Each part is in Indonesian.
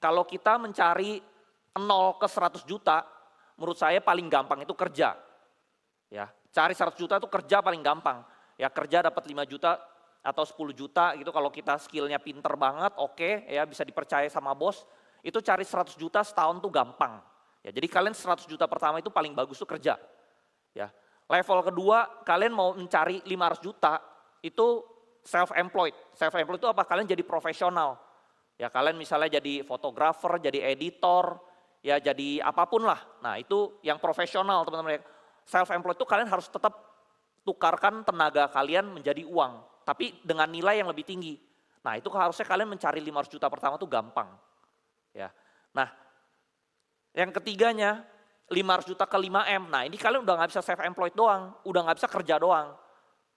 Kalau kita mencari 0 ke 100 juta, menurut saya paling gampang itu kerja. Ya, cari 100 juta itu kerja paling gampang. Ya, kerja dapat 5 juta atau 10 juta gitu kalau kita skillnya pinter banget, oke, ya bisa dipercaya sama bos, itu cari 100 juta setahun tuh gampang. Ya, jadi kalian 100 juta pertama itu paling bagus tuh kerja. Ya. Level kedua, kalian mau mencari 500 juta, itu self-employed. Self-employed itu apa? Kalian jadi profesional. Ya, kalian misalnya jadi fotografer, jadi editor, ya jadi apapun lah. Nah, itu yang profesional, teman-teman. Self-employed itu kalian harus tetap tukarkan tenaga kalian menjadi uang, tapi dengan nilai yang lebih tinggi. Nah, itu harusnya kalian mencari 500 juta pertama itu gampang. Ya. Nah, yang ketiganya 500 juta ke 5M. Nah, ini kalian udah nggak bisa self-employed doang, udah nggak bisa kerja doang.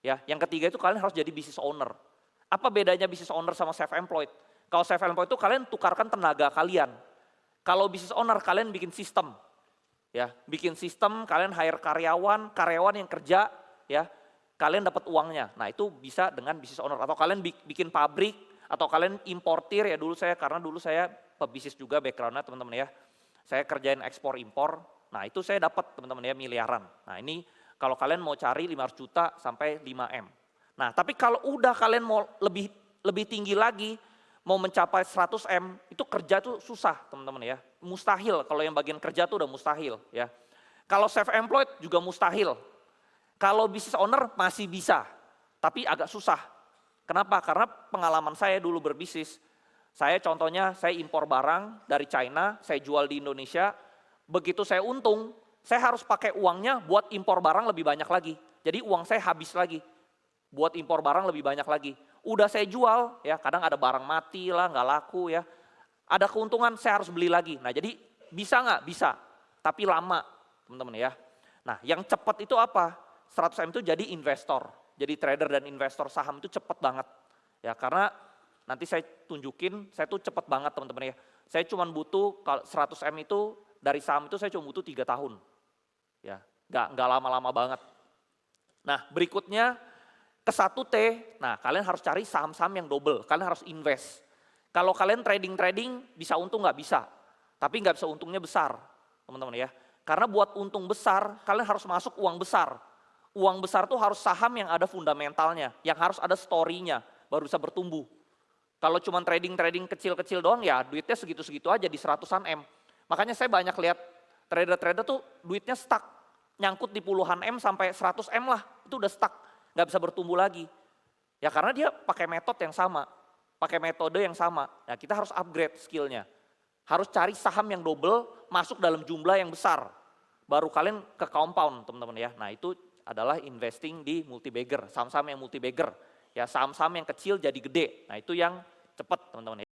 Ya, yang ketiga itu kalian harus jadi business owner. Apa bedanya business owner sama self-employed? Kalau self-employed itu kalian tukarkan tenaga kalian. Kalau business owner kalian bikin sistem. Ya, bikin sistem, kalian hire karyawan, karyawan yang kerja, ya, kalian dapat uangnya. Nah, itu bisa dengan business owner. Atau kalian bikin pabrik, atau kalian importir, ya karena dulu saya pebisnis juga backgroundnya teman-teman ya. Saya kerjain ekspor impor. Nah, itu saya dapat teman-teman ya miliaran. Nah, ini kalau kalian mau cari 500 juta sampai 5M. Nah, tapi kalau udah kalian mau lebih tinggi lagi, mau mencapai 100M, itu kerja tuh susah teman-teman ya. Mustahil, kalau yang bagian kerja tuh udah mustahil ya. Kalau self-employed juga mustahil. Kalau business owner masih bisa, tapi agak susah. Kenapa? Karena pengalaman saya dulu berbisnis, saya contohnya saya impor barang dari China, saya jual di Indonesia, begitu saya untung, saya harus pakai uangnya buat impor barang lebih banyak lagi. Jadi uang saya habis lagi, buat impor barang lebih banyak lagi. Udah saya jual, ya kadang ada barang mati lah, nggak laku ya. Ada keuntungan, saya harus beli lagi. Nah jadi bisa nggak? Bisa, tapi lama teman-teman ya. Nah yang cepat itu apa? 100M itu jadi investor, jadi trader dan investor saham itu cepat banget. Ya karena nanti saya tunjukin, saya tuh cepat banget teman-teman ya. Saya cuma butuh, kalau 100M itu, dari saham itu saya cuma butuh 3 tahun. Ya, nggak lama-lama banget. Nah berikutnya, ke 1T, nah kalian harus cari saham-saham yang double, kalian harus invest. Kalau kalian trading bisa untung nggak bisa, tapi nggak bisa untungnya besar, teman-teman ya. Karena buat untung besar, kalian harus masuk uang besar. Uang besar tuh harus saham yang ada fundamentalnya, yang harus ada story-nya, baru bisa bertumbuh. Kalau cuma trading kecil-kecil doang ya duitnya segitu-segitu aja di 100-an M. Makanya saya banyak lihat trader-trader tuh duitnya stuck, nyangkut di puluhan M sampai 100M lah, itu udah stuck. Nggak bisa bertumbuh lagi. Ya karena dia pakai metode yang sama, pakai metode yang sama. Nah kita harus upgrade skillnya. Harus cari saham yang double, masuk dalam jumlah yang besar. Baru kalian ke compound teman-teman ya. Nah itu adalah investing di multi-bagger, saham-saham yang multi-bagger. Ya saham-saham yang kecil jadi gede. Nah itu yang cepat teman-teman ya.